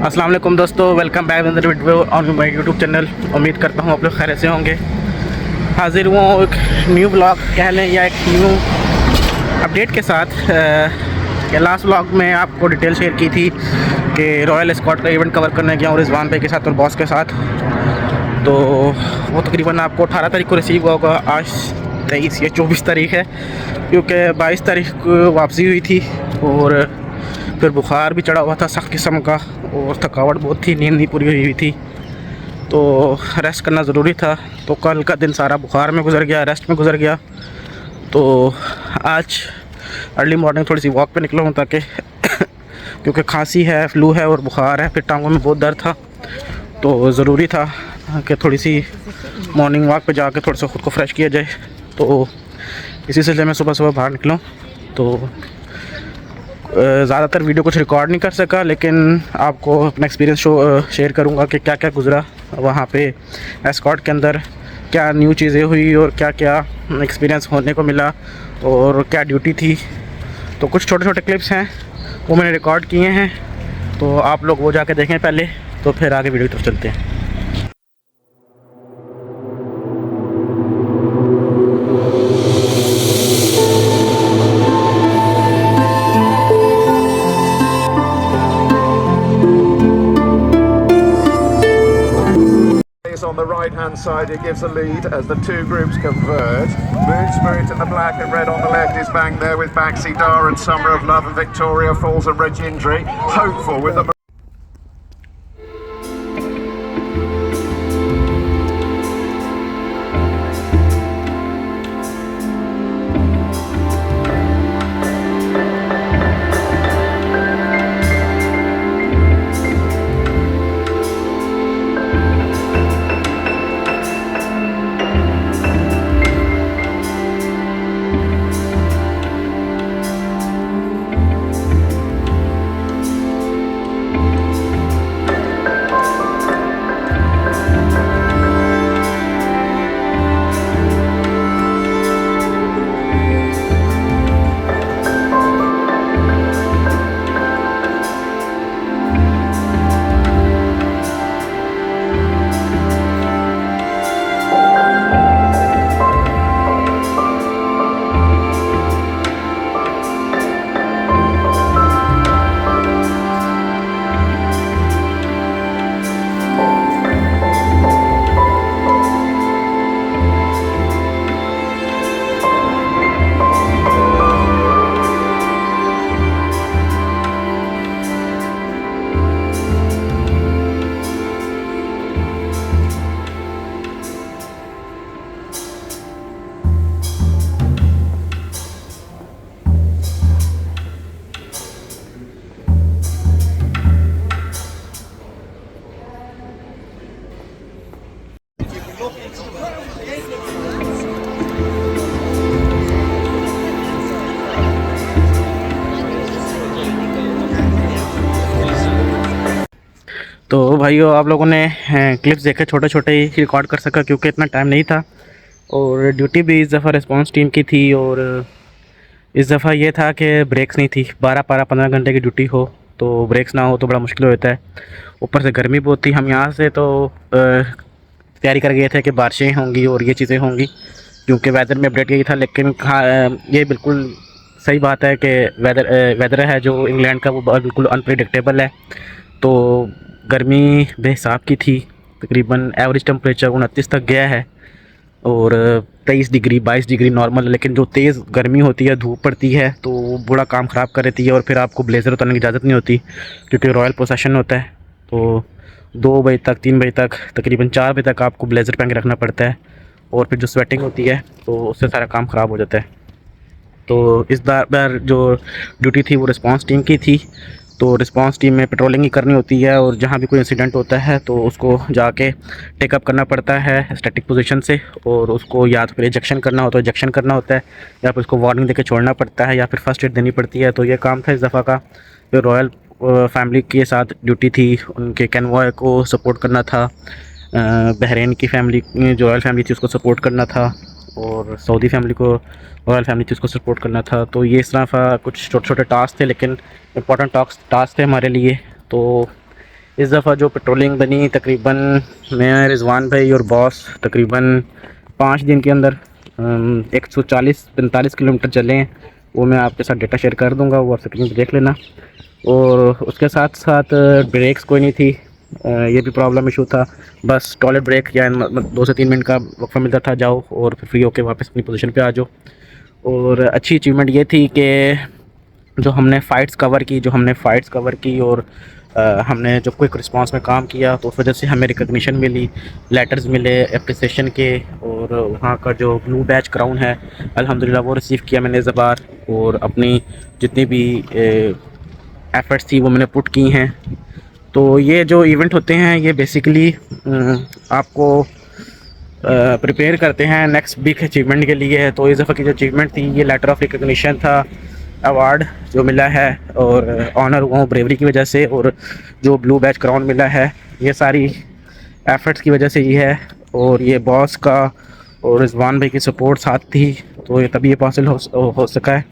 अस्सलाम वालेकुम दोस्तों, welcome back with video on my YouTube channel. उम्मीद करता हूँ आप लोग खैर से होंगे। हाजिर हुआ हूँ एक न्यू ब्लॉग कह लें या एक न्यू अपडेट के साथ। लास्ट ब्लॉग में आपको डिटेल शेयर की थी कि रॉयल एस्कॉर्ट का इवेंट कवर करने गया और रिजवान भाई के साथ और बॉस के साथ। तो वो तकरीबन आपको 18 तारीख को रिसीव हुआ होगा। आज 23 या 24 तारीख है, क्योंकि 22 तारीख को वापसी हुई थी और फिर बुखार भी चढ़ा हुआ था सख्त किस्म का और थकावट बहुत थी, नींद नहीं पूरी हुई थी, तो रेस्ट करना ज़रूरी था। तो कल का दिन सारा बुखार में गुजर गया, रेस्ट में गुजर गया। तो आज अर्ली मॉर्निंग थोड़ी सी वॉक पे निकला हूँ ताकि क्योंकि खांसी है, फ्लू है और बुखार है, फिर टांगों में बहुत दर्द था, तो ज़रूरी था कि थोड़ी सी मॉर्निंग वॉक पे जाके थोड़ा सा ख़ुद को फ्रेश किया जाए। तो इसी सिलसिले में सुबह सुबह बाहर निकला। तो ज़्यादातर वीडियो कुछ रिकॉर्ड नहीं कर सका, लेकिन आपको अपना एक्सपीरियंस शेयर करूँगा कि क्या क्या गुज़रा वहाँ पे एस्कॉर्ट के अंदर, क्या न्यू चीज़ें हुई और क्या क्या एक्सपीरियंस होने को मिला और क्या ड्यूटी थी। तो कुछ छोटे छोटे क्लिप्स हैं वो मैंने रिकॉर्ड किए हैं, तो आप लोग वो जाके देखें पहले, तो फिर आगे वीडियो की तरफ चलते हैं। On the right hand side, it gives a lead as the two groups converge. Mood Spirit in the black and red on the left is bang there with Baxi Dar and Summer of Love, and Victoria Falls and Regindry. Hopeful with the तो भाइयों, आप लोगों ने clips देखे, छोटे छोटे ही record कर सका क्योंकि इतना टाइम नहीं था, और ड्यूटी भी इस दफ़ा रिस्पांस टीम की थी। और इस दफ़ा ये था कि ब्रेक्स नहीं थी। 12-15 घंटे की ड्यूटी हो तो ब्रेक्स ना हो तो बड़ा मुश्किल होता है। ऊपर से गर्मी बहुत थी। हम यहाँ से तो तैयारी कर गए थे कि बारिशें होंगी और ये चीज़ें होंगी, क्योंकि वेदर में अपडेट यही था। लेकिन ये बिल्कुल सही बात है कि वेदर है जो इंग्लैंड का वो बिल्कुल अनप्रेडिक्टेबल है। तो गर्मी बेहिसाब की थी, तकरीबन एवरेज टेम्परेचर 29 तक गया है और 23 डिग्री 22 डिग्री नॉर्मल। लेकिन जो तेज़ गर्मी होती है, धूप पड़ती है, तो वो बड़ा काम ख़राब कर देती है और फिर आपको ब्लेज़र उतारने की इजाज़त नहीं होती, क्योंकि रॉयल प्रोसेशन होता है। तो 2 बजे तक, 3 बजे तक, तकरीबन 4 बजे तक आपको ब्लेज़र पहन के रखना पड़ता है, और फिर जो स्वेटिंग होती है तो उससे सारा काम ख़राब हो जाता है। तो इस बार जो ड्यूटी थी वो रिस्पांस टीम की थी। तो रिस्पांस टीम में पेट्रोलिंग ही करनी होती है, और जहाँ भी कोई इंसिडेंट होता है तो उसको जाके टेकअप करना पड़ता है स्टैटिक पोजीशन से, और उसको या तो फिर इजेक्शन करना होता है, इजेक्शन करना होता है, या फिर उसको वार्निंग देके छोड़ना पड़ता है, या फिर फर्स्ट एड देनी पड़ती है। तो ये काम था इस दफ़ा का। फिर रॉयल फैमिली के साथ ड्यूटी थी, उनके कैनवॉय को सपोर्ट करना था, बहरीन की फैमिली जो रॉयल फैमिली थी उसको सपोर्ट करना था, और सऊदी फैमिली को रॉयल फैमिली थी उसको सपोर्ट करना था। तो ये इस तरह का कुछ छोटे छोटे टास्क थे, लेकिन इम्पॉर्टेंट टास्क थे हमारे लिए। तो इस दफ़ा जो पेट्रोलिंग बनी तकरीबन मैं, रिजवान भाई और बॉस तकरीबन 5 दिन के अंदर 140-45 किलोमीटर चले हैं। वो मैं आपके साथ डेटा शेयर कर दूंगा, वो आप स्क्रीन पर देख लेना। और उसके साथ साथ ब्रेक्स कोई नहीं थी, ये भी प्रॉब्लम इशू था। बस टॉयलेट ब्रेक या 2 से 3 मिनट का वक्फा मिलता था, जाओ और फिर फ्री होकर वापस अपनी पोजीशन पे आ जाओ। और अच्छी अचीवमेंट ये थी कि जो हमने फ़ाइट्स कवर की और हमने जो क्विक रिस्पांस में काम किया, तो उस वजह से हमें रिकग्निशन मिली, लेटर्स मिले एप्रिसिएशन के। और वहाँ का जो ब्लू बैच क्राउन है अल्हम्दुलिल्लाह वो रिसीव किया मैंने इस बार। और अपनी जितनी भी एफ़र्ट्स थी वो मैंने पुट की हैं। तो ये जो इवेंट होते हैं ये बेसिकली आपको प्रिपेयर करते हैं नेक्स्ट बिग अचीवमेंट के लिए। तो इस दफ़ा की जो अचीवमेंट थी ये लेटर ऑफ रिकग्निशन था, अवार्ड जो मिला है और ऑनर हुआ ब्रेवरी की वजह से, और जो ब्लू बैच क्राउन मिला है ये सारी एफ़र्ट्स की वजह से ही है। और ये बॉस का और रिजवान भाई की सपोर्ट साथ थी, तो ये तभी ये पॉसिबल हो सका है।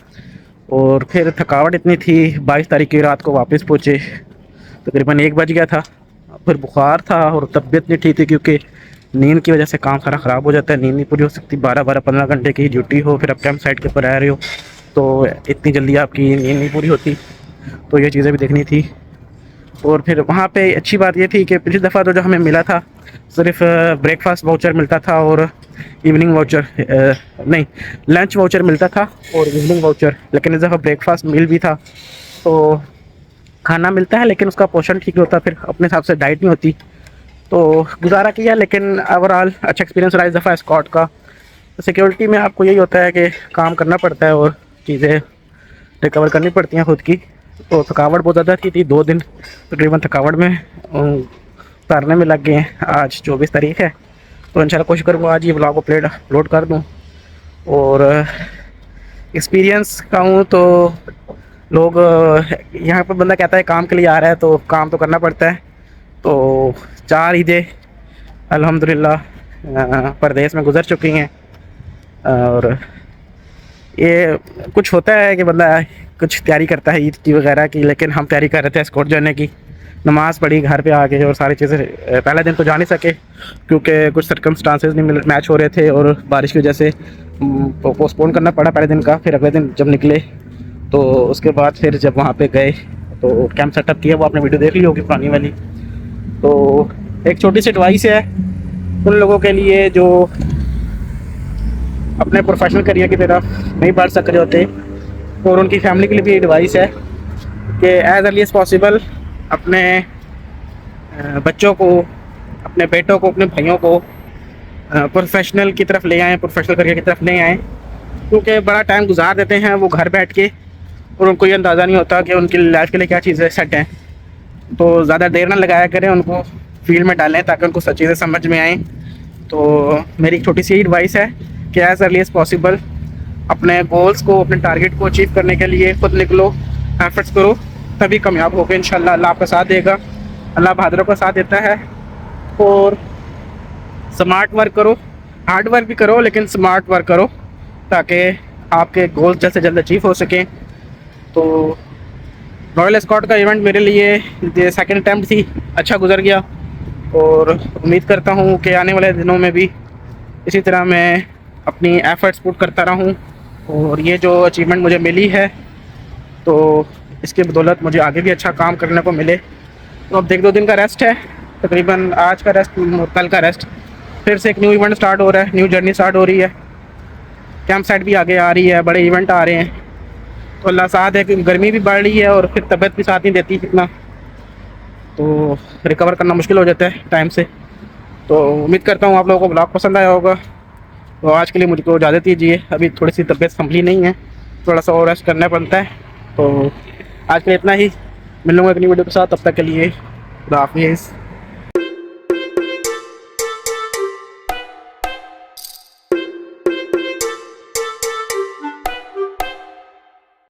और फिर थकावट इतनी थी, 22 तारीख की रात को वापस पहुँचे, तकरीबन 1 बज गया था। फिर बुखार था और तबीयत नहीं ठीक थी, क्योंकि नींद की वजह से काम सारा ख़राब हो जाता है, नींद नहीं पूरी हो सकती। 12-15 घंटे की ड्यूटी हो, फिर आप कैंप साइट के ऊपर रह रहे हो, तो इतनी जल्दी आपकी नींद नहीं पूरी होती। तो ये चीज़ें भी देखनी थी। और फिर वहाँ पे अच्छी बात ये थी कि पिछली दफ़ा तो जो हमें मिला था सिर्फ ब्रेकफास्ट वाउचर मिलता था और इवनिंग वाउचर नहीं, लंच वाउचर मिलता था और इवनिंग वाउचर, लेकिन इस दफ़ा ब्रेकफास्ट मील भी था। तो खाना मिलता है लेकिन उसका पोर्शन ठीक नहीं होता, फिर अपने हिसाब से डाइट नहीं होती, तो गुजारा किया। लेकिन ओवरऑल अच्छा एक्सपीरियंस रहा इस दफ़ा स्कॉट का। सिक्योरिटी में आपको यही होता है कि काम करना पड़ता है और चीज़ें रिकवर करनी पड़ती हैं खुद की। तो थकावट बहुत ज़्यादा थी 2 दिन तकरीबन थकावट में उतारने में लग गए हैं। आज 24 तारीख है, तो इंशाल्लाह कोशिश करूँगा आज ये व्लॉग को अपलोड कर दूँ। और एक्सपीरियंस कहूँ तो लोग यहाँ पर बंदा कहता है काम के लिए आ रहा है तो काम तो करना पड़ता है। तो 4 ईदें अल्हम्दुलिल्लाह परदेश में गुजर चुकी हैं। और ये कुछ होता है कि बंदा कुछ तैयारी करता है ईद की वगैरह की, लेकिन हम तैयारी कर रहे थे स्कॉट जाने की। नमाज़ पढ़ी घर पे आके और सारी चीज़ें। पहले दिन तो जा नहीं सके क्योंकि कुछ सर्कमस्टांसेस नहीं मैच हो रहे थे और बारिश की वजह से पोस्टपोन करना पड़ा पहले दिन का। फिर अगले दिन जब निकले तो उसके बाद फिर जब वहाँ पे गए तो कैंप सेटअप किया, वो आपने वीडियो देख ली होगी पुरानी वाली। तो एक छोटी सी एडवाइस है उन लोगों के लिए जो अपने प्रोफेशनल करियर की तरफ नहीं बढ़ सक रहे होते, और उनकी फैमिली के लिए भी एडवाइस है कि एज़ अर्ली एज़ पॉसिबल अपने बच्चों को, अपने बेटों को, अपने भाइयों को प्रोफेशनल की तरफ ले आएँ, प्रोफेशनल करियर की तरफ ले आएँ। क्योंकि बड़ा टाइम गुजार देते हैं वो घर बैठ के और उनको ये अंदाज़ा नहीं होता कि उनकी लाइफ के लिए क्या चीज़ें सेट हैं। तो ज़्यादा देर ना लगाया करें, उनको फील्ड में डालें ताकि उनको सब चीज़ें समझ में आएँ। तो मेरी एक छोटी सी एडवाइस है कि एज़ अर्ली एज़ पॉसिबल अपने गोल्स को, अपने टारगेट को अचीव करने के लिए खुद निकलो, एफर्ट्स करो, तभी कामयाब होगे इंशाल्लाह। अल्लाह आपका साथ देगा, अल्लाह बहादुरों का साथ देता है। और स्मार्ट वर्क करो, हार्ड वर्क भी करो लेकिन स्मार्ट वर्क करो ताकि आपके गोल्स जल्द से जल्द अचीव हो सकें। तो रॉयल स्कॉट का इवेंट मेरे लिए ये सेकंड अटैम्प्ट थी, अच्छा गुजर गया। और उम्मीद करता हूँ कि आने वाले दिनों में भी इसी तरह मैं अपनी एफ़र्ट्स पुट करता रहूँ और ये जो अचीवमेंट मुझे मिली है तो इसकी बदौलत मुझे आगे भी अच्छा काम करने को मिले। तो अब 1-2 दिन का रेस्ट है, तकरीबन आज का रेस्ट, कल का रेस्ट, फिर से एक न्यू इवेंट स्टार्ट हो रहा है, न्यू जर्नी स्टार्ट हो रही है। कैंप साइट भी आगे आ रही है, बड़े इवेंट आ रहे हैं। तो अल्लाह साथ है कि गर्मी भी बढ़ रही है और फिर तबीयत भी साथ नहीं देती कितना, तो रिकवर करना मुश्किल हो जाता है टाइम से। तो उम्मीद करता हूँ आप लोगों को ब्लॉग पसंद आया होगा। तो आज के लिए मुझको इजाज़त दीजिए, अभी थोड़ी सी तबीयत संभली नहीं है, थोड़ा सा और रेस्ट करना पड़ता है। तो आज के लिए इतना ही, मिलूँगा एक नई वीडियो के साथ, तब तक के लिए खुदा हाफिज़।